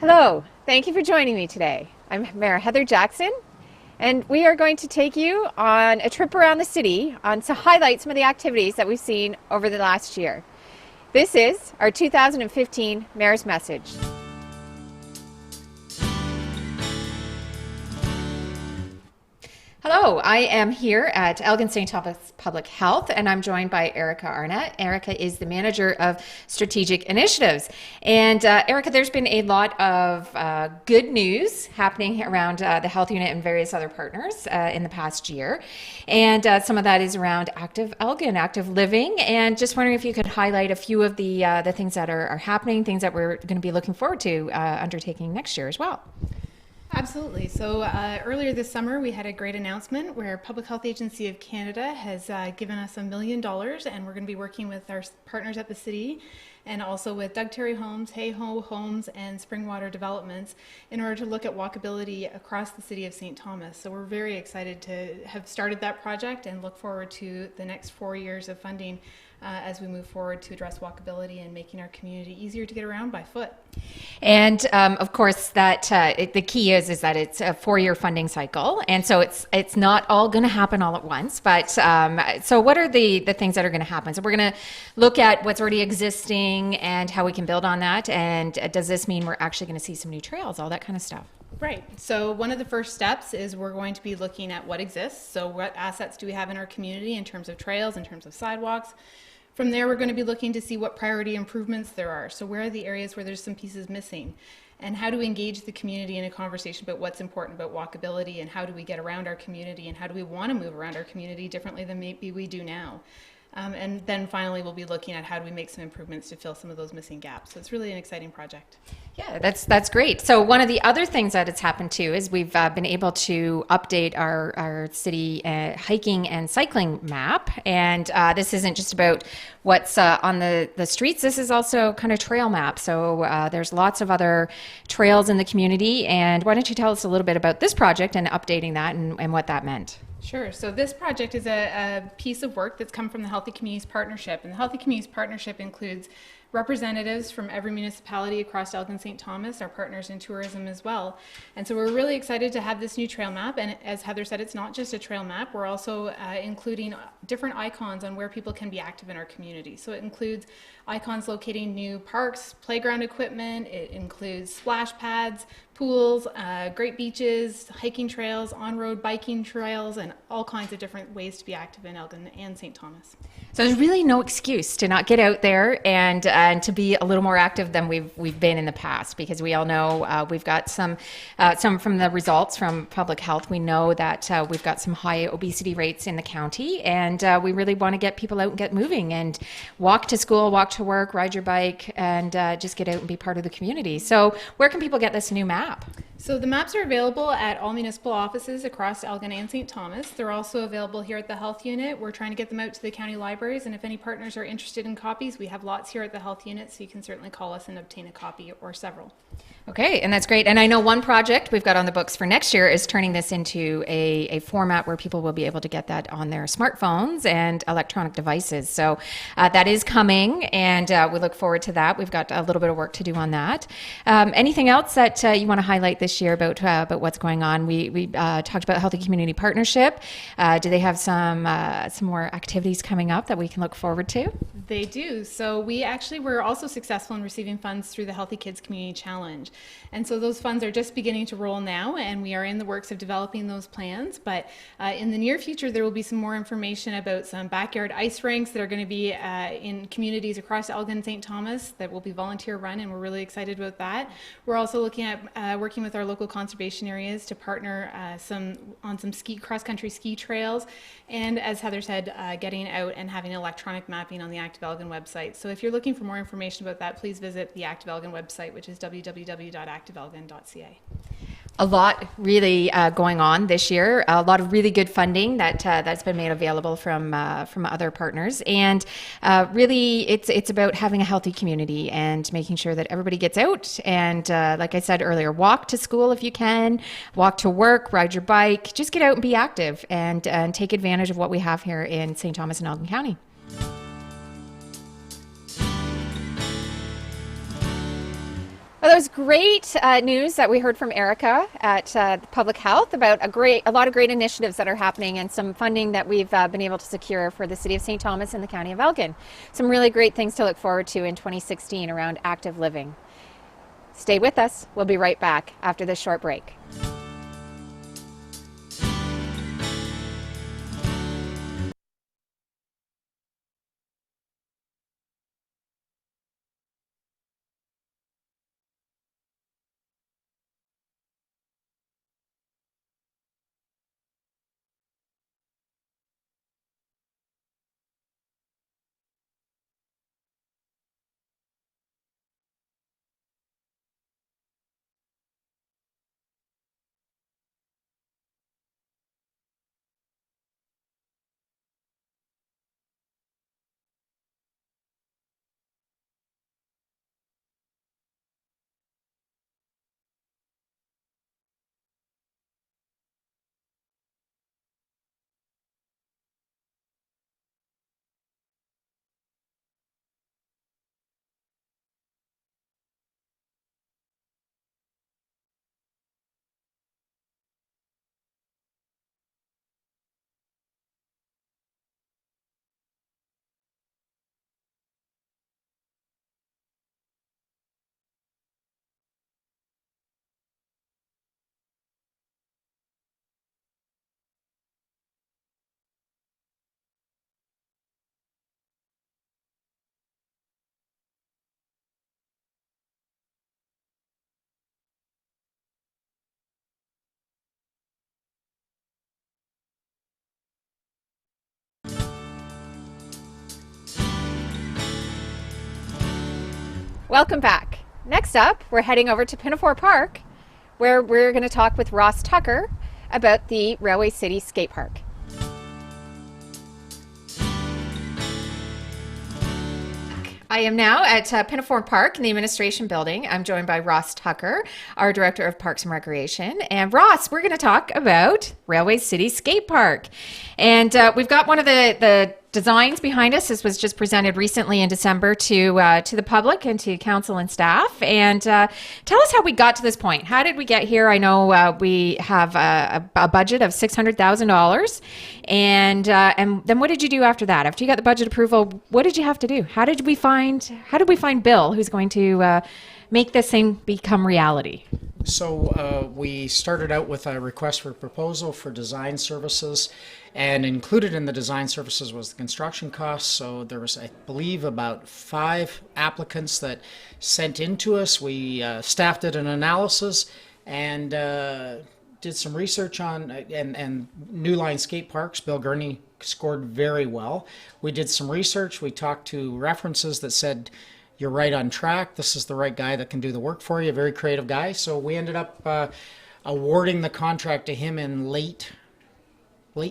Hello, thank you for joining me today. I'm Mayor Heather Jackson, and we are going to take you on a trip around the city to highlight some of the activities that we've seen over the last year. This is our 2015 Mayor's Message. Hello, I am here at Elgin St. Thomas Public Health, and I'm joined by Erica Arnott. Erica is the Manager of Strategic Initiatives. And Erica, there's been a lot of good news happening around the health unit and various other partners in the past year. And some of that is around Active Elgin, active living, and just wondering if you could highlight a few of the things that are happening, things that we're going to be looking forward to undertaking next year as well. Absolutely. So earlier this summer, we had a great announcement where Public Health Agency of Canada has given us $1 million, and we're going to be working with our partners at the city and also with Doug Terry Homes, Hey Ho Homes, and Springwater Developments in order to look at walkability across the city of St. Thomas. So we're very excited to have started that project and look forward to the next 4 years of funding as we move forward to address walkability and making our community easier to get around by foot. And of course, that the key is that it's a 4-year funding cycle, and so it's not all going to happen all at once. But so, what are the things that are going to happen? So we're going to look at what's already existing and how we can build on that. And does this mean we're actually going to see some new trails, all that kind of stuff? Right. So one of the first steps is we're going to be looking at what exists. So what assets do we have in our community in terms of trails, in terms of sidewalks? From there, we're going to be looking to see what priority improvements there are. So where are the areas where there's some pieces missing? And how do we engage the community in a conversation about what's important about walkability, and how do we get around our community, and how do we want to move around our community differently than maybe we do now? And then finally, we'll be looking at how do we make some improvements to fill some of those missing gaps. So it's really an exciting project. Yeah, that's great. So one of the other things that has happened too is we've been able to update our city hiking and cycling map. And this isn't just about what's on the streets. This is also kind of trail map. So there's lots of other trails in the community. And why don't you tell us a little bit about this project and updating that and what that meant? Sure. So this project is a piece of work that's come from the Healthy Communities Partnership. And the Healthy Communities Partnership includes representatives from every municipality across Elgin St. Thomas, our partners in tourism as well. And so we're really excited to have this new trail map. And as Heather said, it's not just a trail map. We're also including different icons on where people can be active in our community. So it includes icons locating new parks, playground equipment. It includes splash pads, pools, great beaches, hiking trails, on-road biking trails, and all kinds of different ways to be active in Elgin and St. Thomas. So there's really no excuse to not get out there and to be a little more active than we've been in the past, because we all know we've got some from the results from public health. We know that we've got some high obesity rates in the county, and we really want to get people out and get moving and walk to school, walk to work, ride your bike, and just get out and be part of the community. So where can people get this new map? So the maps are available at all municipal offices across Elgin and St. Thomas. They're also available here at the health unit. We're trying to get them out to the county libraries, and if any partners are interested in copies, we have lots here at the health unit, so you can certainly call us and obtain a copy or several. Okay, and that's great. And I know one project we've got on the books for next year is turning this into a format where people will be able to get that on their smartphones and electronic devices. So that is coming, and we look forward to that. We've got a little bit of work to do on that. Anything else that you want to highlight this year about what's going on? We talked about Healthy Community Partnership. Do they have some more activities coming up that we can look forward to? They do. So we actually were also successful in receiving funds through the Healthy Kids Community Challenge. And so those funds are just beginning to roll now, and we are in the works of developing those plans. But in the near future, there will be some more information about some backyard ice rinks that are going to be in communities across Elgin and St. Thomas that will be volunteer run, and we're really excited about that. We're also looking at working with our local conservation areas to partner on some cross-country ski trails, and as Heather said, getting out and having electronic mapping on the Active Elgin website. So if you're looking for more information about that, please visit the Active Elgin website, which is www.activeelgin.ca. A lot really going on this year. A lot of really good funding that's been made available from other partners, and really it's about having a healthy community and making sure that everybody gets out and, like I said earlier, walk to school if you can, walk to work, ride your bike, just get out and be active and take advantage of what we have here in St. Thomas and Elgin County. Well, that was great news that we heard from Erica at Public Health about a lot of great initiatives that are happening and some funding that we've been able to secure for the City of St. Thomas and the County of Elgin. Some really great things to look forward to in 2016 around active living. Stay with us. We'll be right back after this short break. Welcome back. Next up, we're heading over to Pinafore Park, where we're going to talk with Ross Tucker about the Railway City Skate Park. I am now at Pinafore Park in the Administration Building. I'm joined by Ross Tucker, our Director of Parks and Recreation. And Ross, we're going to talk about Railway City Skate Park. And we've got one of the designs behind us. This was just presented recently in December to the public and to council and staff. And tell us how we got to this point. How did we get here? I know we have a budget of $600,000. And then what did you do after that? After you got the budget approval, what did you have to do? How did we find Bill, who's going to make this thing become reality? So we started out with a request for proposal for design services, and included in the design services was the construction costs. So there was, I believe, about 5 applicants that sent in to us. We staff did an analysis and did some research on and New Line Skate Parks. Bill Gurney scored very well. We did some research. We talked to references that said, you're right on track. This is the right guy that can do the work for you. A very creative guy. So we ended up awarding the contract to him in late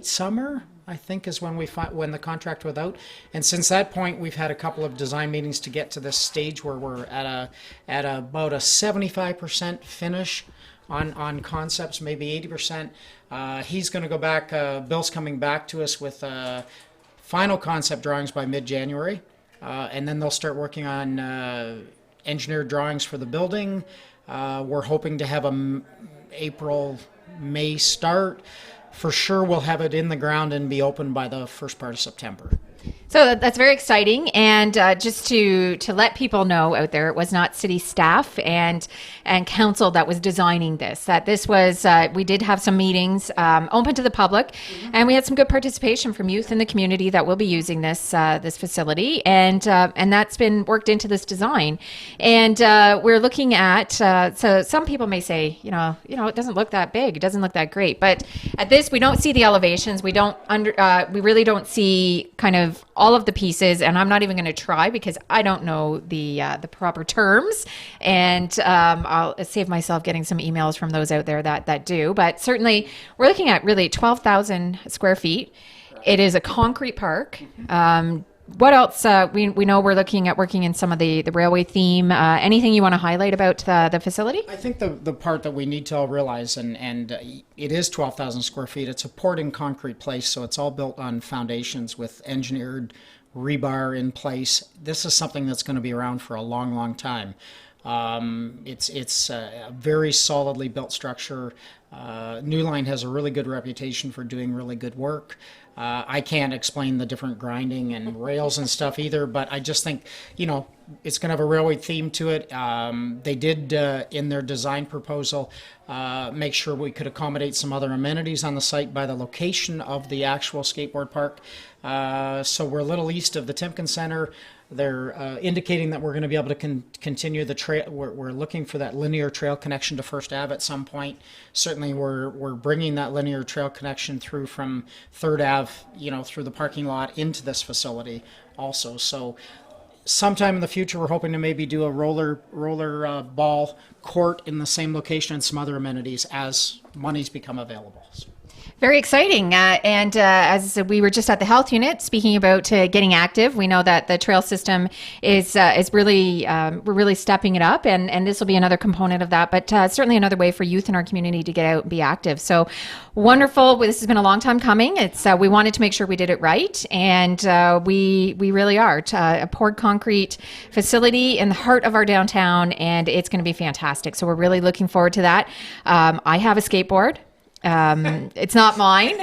summer, I think, is when when the contract was out. And since that point, we've had a couple of design meetings to get to this stage where we're at about a 75% finish on concepts, maybe 80%. He's going to go back. Bill's coming back to us with final concept drawings by mid-January. And then they'll start working on engineered drawings for the building. We're hoping to have a April, May start. For sure, we'll have it in the ground and be open by the first part of September. So that's very exciting. And just to let people know out there, it was not city staff and council that was designing this. That this was, we did have some meetings open to the public, and we had some good participation from youth in the community that will be using this this facility, and that's been worked into this design. And we're looking at, so some people may say, you know, it doesn't look that big, it doesn't look that great, but at this we don't see the elevations, we really don't see kind of all of the pieces, and I'm not even going to try because I don't know the proper terms, and I'll save myself getting some emails from those out there that do. But certainly, we're looking at really 12,000 square feet. It is a concrete park. What else? We know we're looking at working in some of the railway theme. Anything you want to highlight about the facility? I think the part that we need to all realize, and it is 12,000 square feet. It's a poured in concrete place, so it's all built on foundations with engineered rebar in place. This is something that's going to be around for a long, long time. It's a very solidly built structure. New Line has a really good reputation for doing really good work. I can't explain the different grinding and rails and stuff either, but I just think, it's going to have a railway theme to it. They did, in their design proposal, make sure we could accommodate some other amenities on the site by the location of the actual skateboard park. So we're a little east of the Timken Center. They're indicating that we're going to be able to continue the trail. We're looking for that linear trail connection to First Ave at some point. Certainly, we're bringing that linear trail connection through from Third Ave, through the parking lot into this facility also. So, sometime in the future, we're hoping to maybe do a roller ball court in the same location and some other amenities as monies become available. Very exciting. And as we were just at the health unit speaking about getting active, we know that the trail system is really, we're really stepping it up. And this will be another component of that, but certainly another way for youth in our community to get out and be active. So wonderful. This has been a long time coming. It's we wanted to make sure we did it right. And we really are. A poured concrete facility in the heart of our downtown, and it's going to be fantastic. So we're really looking forward to that. I have a skateboard. It's not mine.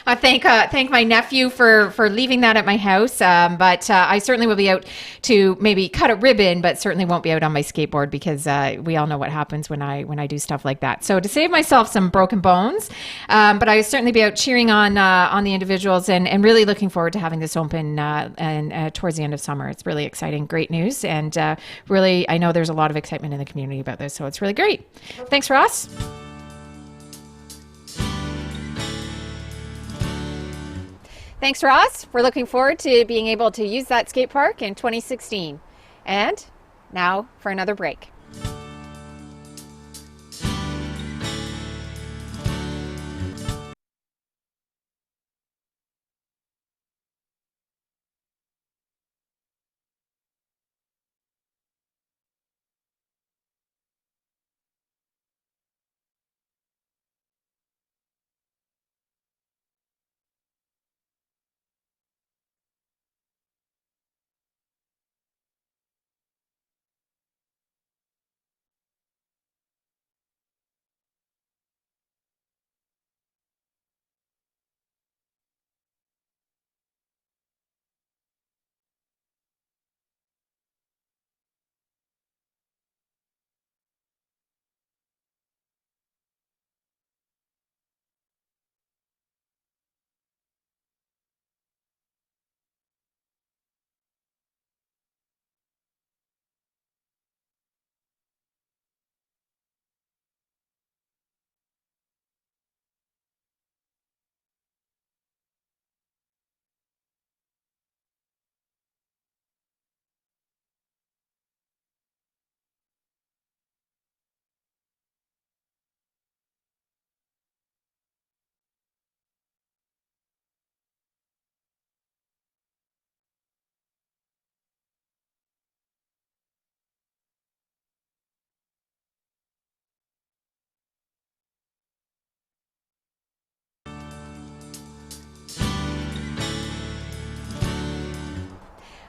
I thank my nephew for leaving that at my house. But I certainly will be out to maybe cut a ribbon, but certainly won't be out on my skateboard because we all know what happens when I do stuff like that. So to save myself some broken bones, but I will certainly be out cheering on the individuals and really looking forward to having this open and towards the end of summer. It's really exciting, great news, and really I know there's a lot of excitement in the community about this, so it's really great. Thanks, Ross. Thanks, Ross. We're looking forward to being able to use that skate park in 2016. And now for another break.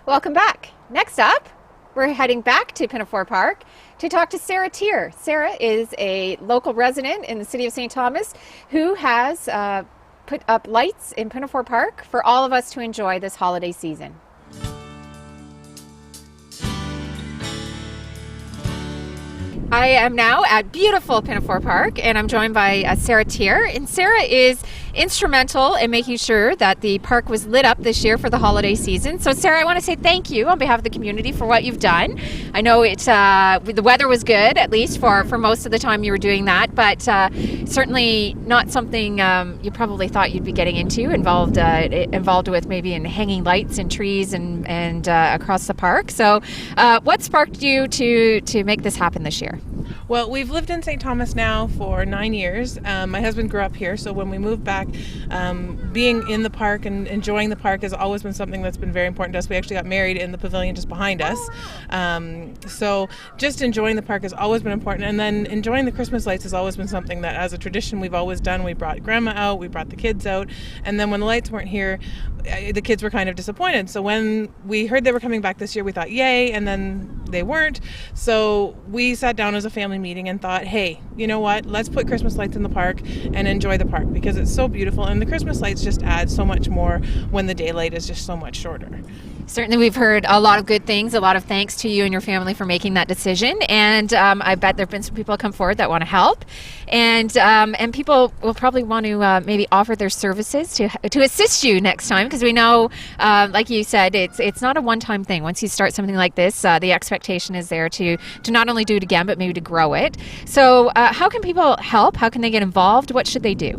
Welcome back. Next up, we're heading back to Pinafore Park to talk to Sarah Tier. Sarah is a local resident in the city of St. Thomas who has put up lights in Pinafore Park for all of us to enjoy this holiday season. I am now at beautiful Pinafore Park, and I'm joined by Sarah Tier. And Sarah is instrumental in making sure that the park was lit up this year for the holiday season. So Sarah, I want to say thank you on behalf of the community for what you've done. I know the weather was good, at least for most of the time you were doing that, but certainly not something you probably thought you'd be getting involved with, maybe in hanging lights and trees and across the park. So what sparked you to make this happen this year? Well, we've lived in St. Thomas now for 9 years. My husband grew up here, so when we moved back, being in the park and enjoying the park has always been something that's been very important to us. We actually got married in the pavilion just behind us. So just enjoying the park has always been important. And then enjoying the Christmas lights has always been something that, as a tradition, we've always done. We brought grandma out, we brought the kids out. And then when the lights weren't here, the kids were kind of disappointed. So when we heard they were coming back this year, we thought, yay. And then they weren't. So we sat down as a family meeting and thought, hey, you know what, let's put Christmas lights in the park and enjoy the park because it's so beautiful, and the Christmas lights just add so much more when the daylight is just so much shorter. Certainly, we've heard a lot of good things. A lot of thanks to you and your family for making that decision. And I bet there have been some people come forward that want to help. And people will probably want to maybe offer their services to assist you next time, because we know, like you said, it's not a one-time thing. Once you start something like this, the expectation is there to not only do it again, but maybe to grow it. So how can people help? How can they get involved? What should they do?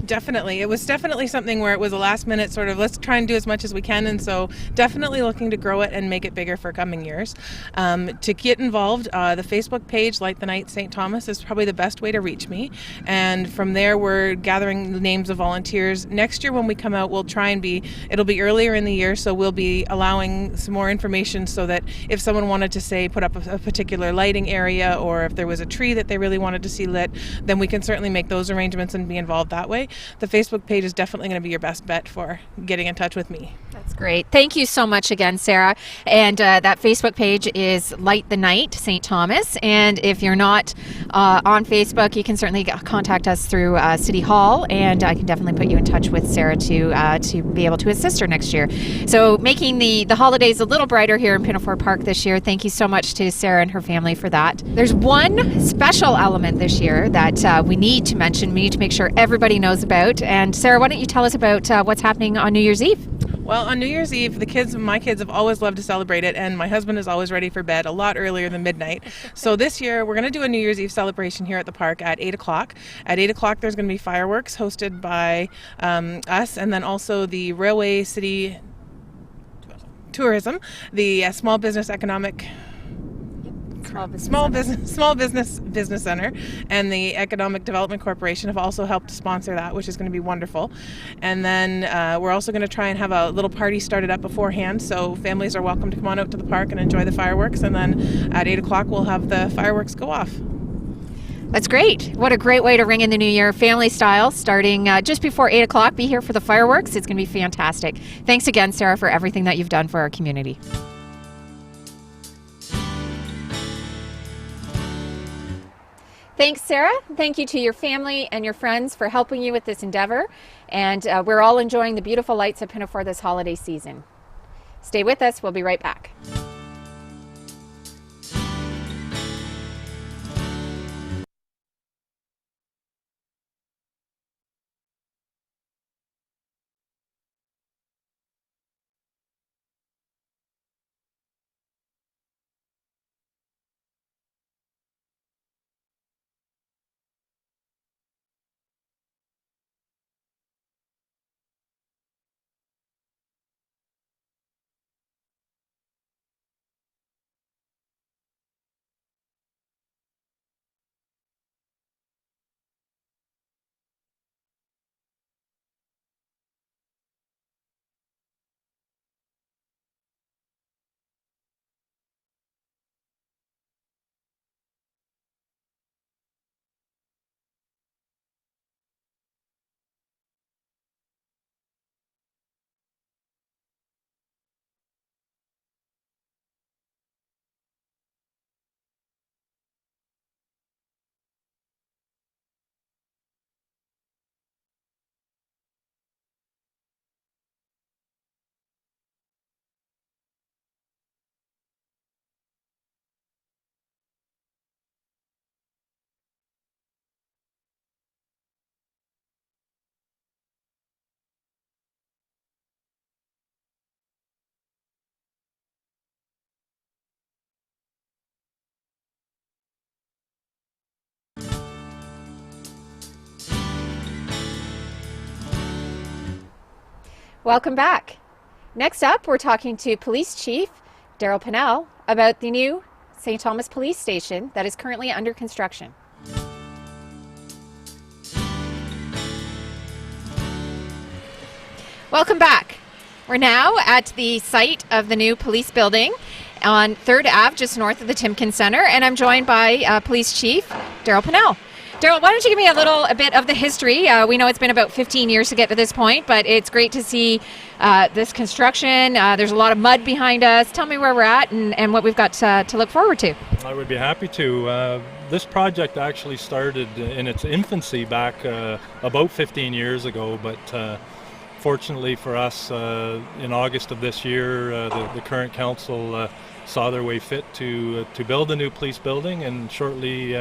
Definitely. It was definitely something where it was a last minute sort of let's try and do as much as we can, and so definitely looking to grow it and make it bigger for coming years. To get involved, the Facebook page Light the Night St. Thomas is probably the best way to reach me, and from there we're gathering the names of volunteers. Next year when we come out, it'll be earlier in the year, so we'll be allowing some more information so that if someone wanted to say put up a particular lighting area, or if there was a tree that they really wanted to see lit, then we can certainly make those arrangements and be involved that way. The Facebook page is definitely going to be your best bet for getting in touch with me. That's great. Thank you so much again, Sarah. And that Facebook page is Light the Night St. Thomas. And if you're not on Facebook, you can certainly contact us through City Hall, and I can definitely put you in touch with Sarah to be able to assist her next year. So making the holidays a little brighter here in Pinafore Park this year. Thank you so much to Sarah and her family for that. There's one special element this year that we need to mention. We need to make sure everybody knows about. And Sarah, why don't you tell us about what's happening on New Year's Eve? Well, on New Year's Eve, my kids have always loved to celebrate it, and my husband is always ready for bed a lot earlier than midnight. So this year, we're going to do a New Year's Eve celebration here at the park at 8 o'clock. At 8 o'clock, there's going to be fireworks hosted by us, and then also the Railway City Tourism, the Small Business Center, and the Economic Development Corporation have also helped to sponsor that, which is going to be wonderful. And then we're also going to try and have a little party started up beforehand, so families are welcome to come on out to the park and enjoy the fireworks, and then at 8 o'clock we'll have the fireworks go off. That's great. What a great way to ring in the new year, family style, starting just before 8 o'clock. Be here for the fireworks. It's going to be fantastic. Thanks again, Sarah, for everything that you've done for our community. Thanks, Sarah. Thank you to your family and your friends for helping you with this endeavor. And we're all enjoying the beautiful lights of Pinafore this holiday season. Stay with us. We'll be right back. Welcome back. Next up, we're talking to Police Chief Daryl Pinnell about the new St. Thomas Police Station that is currently under construction. Welcome back. We're now at the site of the new police building on 3rd Ave, just north of the Timken Center, and I'm joined by Police Chief Daryl Pinnell. Daryl, why don't you give me a bit of the history? We know it's been about 15 years to get to this point, but it's great to see this construction. There's a lot of mud behind us. Tell me where we're at and what we've got to look forward to. I would be happy to. This project actually started in its infancy back about 15 years ago, but fortunately for us, in August of this year, the current council saw their way fit to build a new police building, and shortly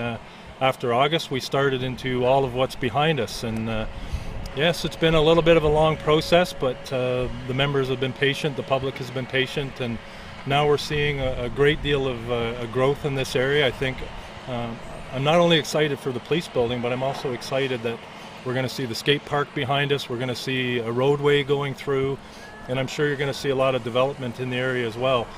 after August, we started into all of what's behind us. And yes, it's been a little bit of a long process, but the members have been patient, the public has been patient, and now we're seeing a great deal of growth in this area. I think I'm not only excited for the police building, but I'm also excited that we're going to see the skate park behind us, we're going to see a roadway going through, and I'm sure you're going to see a lot of development in the area as well.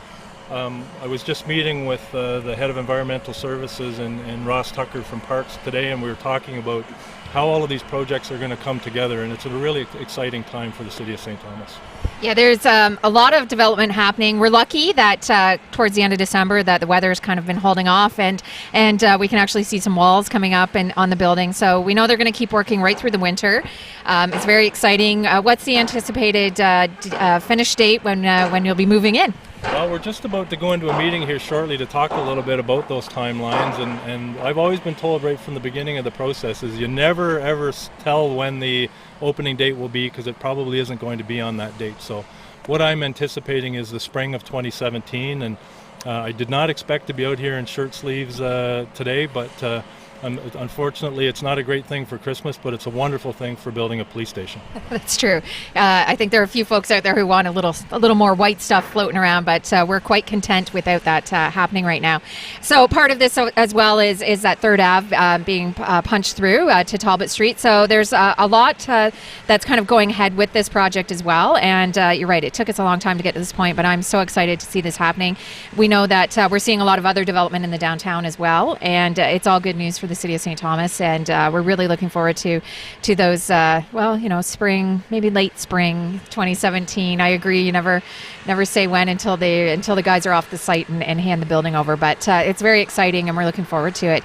I was just meeting with the head of environmental services and Ross Tucker from Parks today, and we were talking about how all of these projects are going to come together, and it's a really exciting time for the City of St. Thomas. Yeah, there's a lot of development happening. We're lucky that towards the end of December that the weather's kind of been holding off, and we can actually see some walls coming up and on the building. So we know they're going to keep working right through the winter. It's very exciting. What's the anticipated finish date when you'll be moving in? Well, we're just about to go into a meeting here shortly to talk a little bit about those timelines, and I've always been told right from the beginning of the process is you never ever tell when the opening date will be, because it probably isn't going to be on that date. So what I'm anticipating is the spring of 2017, and I did not expect to be out here in shirt sleeves today, but unfortunately it's not a great thing for Christmas, but it's a wonderful thing for building a police station. That's true. I think there are a few folks out there who want a little more white stuff floating around, but we're quite content without that happening right now. So part of this as well is that 3rd Ave being punched through to Talbot Street. So there's a lot that's kind of going ahead with this project as well. And you're right, it took us a long time to get to this point, but I'm so excited to see this happening. We know that we're seeing a lot of other development in the downtown as well, and it's all good news for the City of St. Thomas, and we're really looking forward to those spring, maybe late spring 2017. I agree, you never say when until the guys are off the site and hand the building over, but it's very exciting and we're looking forward to it.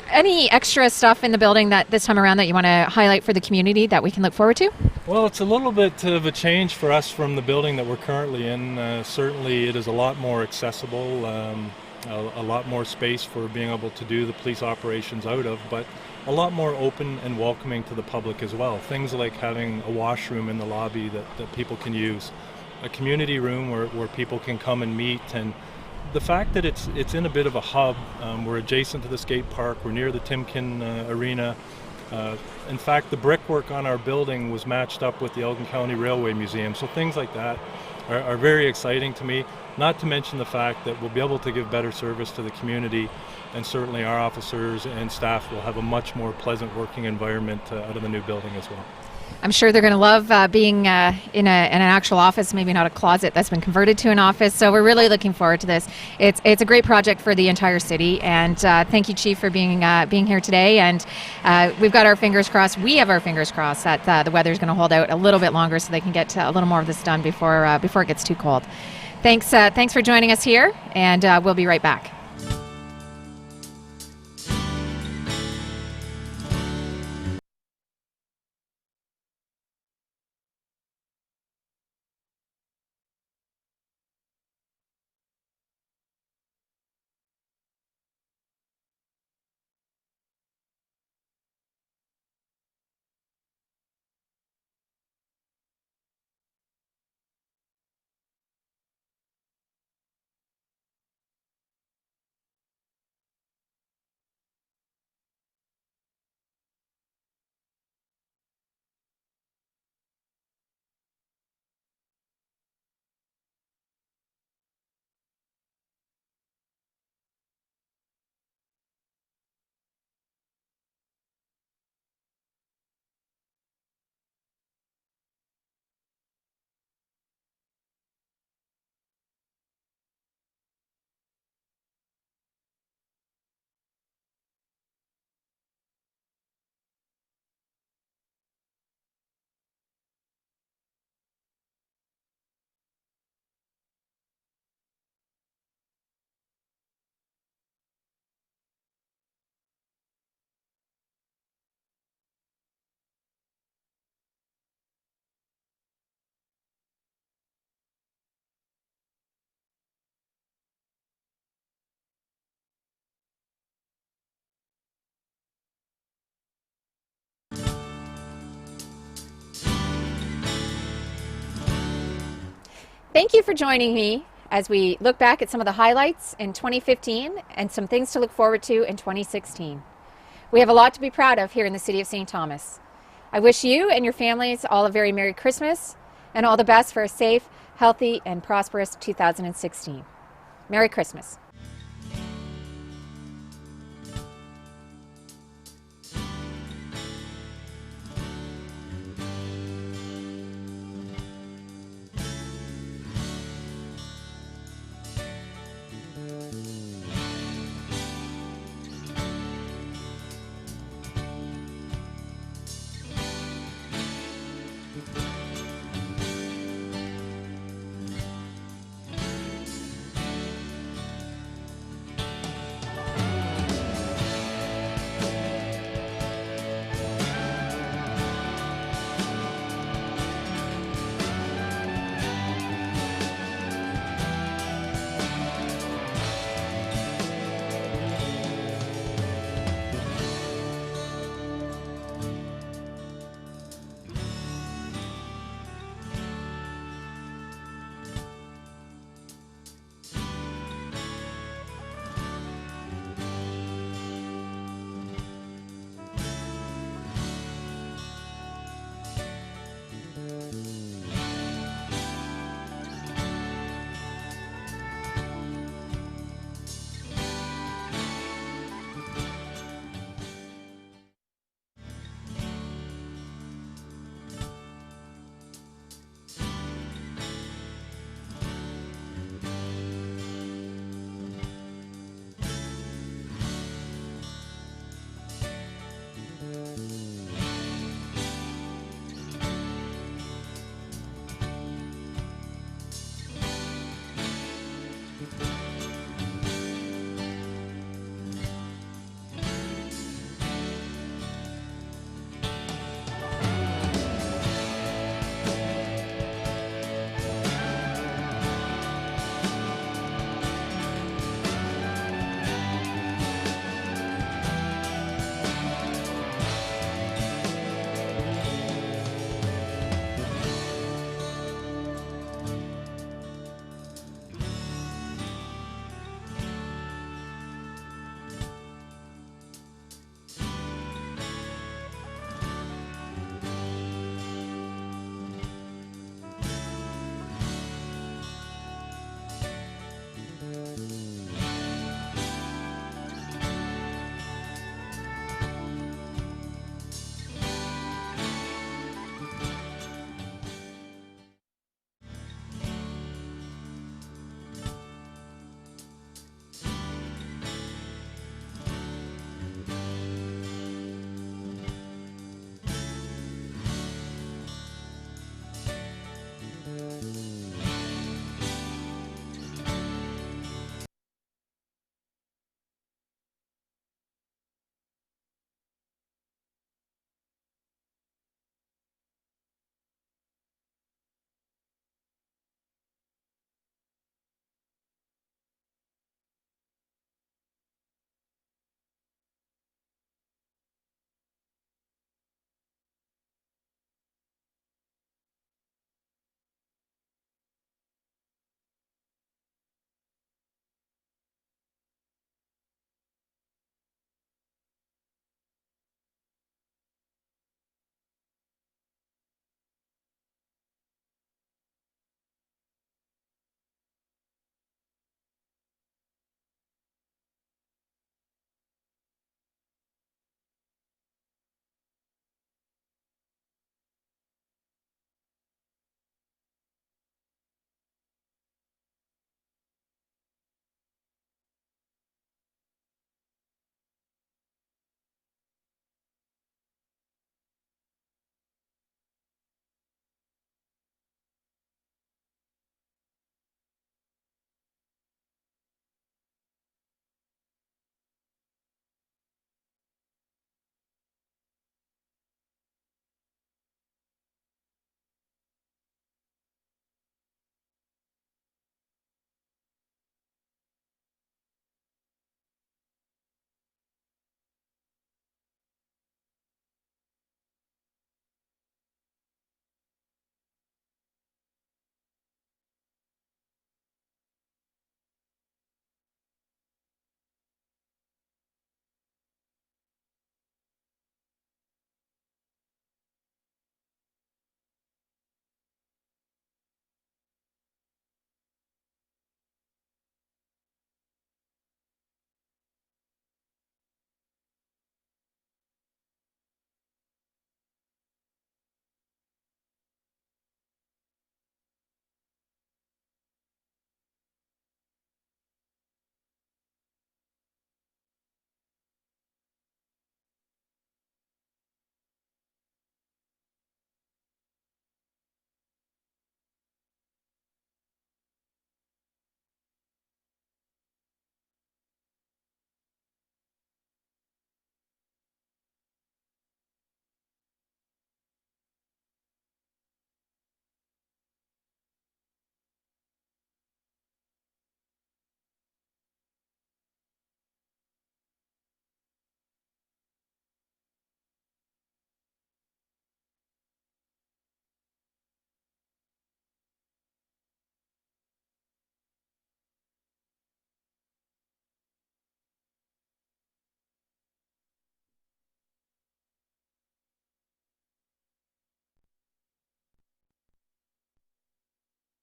Any extra stuff in the building that this time around that you want to highlight for the community that we can look forward to? Well, it's a little bit of a change for us from the building that we're currently in. Certainly it is a lot more accessible, a lot more space for being able to do the police operations out of, but a lot more open and welcoming to the public as well. Things like having a washroom in the lobby that people can use, a community room where people can come and meet, and the fact that it's in a bit of a hub. We're adjacent to the skate park, we're near the Timken Arena. In fact, the brickwork on our building was matched up with the Elgin County Railway Museum, so things like that are very exciting to me, not to mention the fact that we'll be able to give better service to the community, and certainly our officers and staff will have a much more pleasant working environment out of the new building as well. I'm sure they're going to love being in an actual office, maybe not a closet that's been converted to an office. So we're really looking forward to this. It's a great project for the entire city. And thank you, Chief, for being here today. And we've got our fingers crossed. We have our fingers crossed that the weather's going to hold out a little bit longer so they can get a little more of this done before it gets too cold. Thanks for joining us here, and we'll be right back. Thank you for joining me as we look back at some of the highlights in 2015 and some things to look forward to in 2016. We have a lot to be proud of here in the City of St. Thomas. I wish you and your families all a very Merry Christmas and all the best for a safe, healthy, and prosperous 2016. Merry Christmas.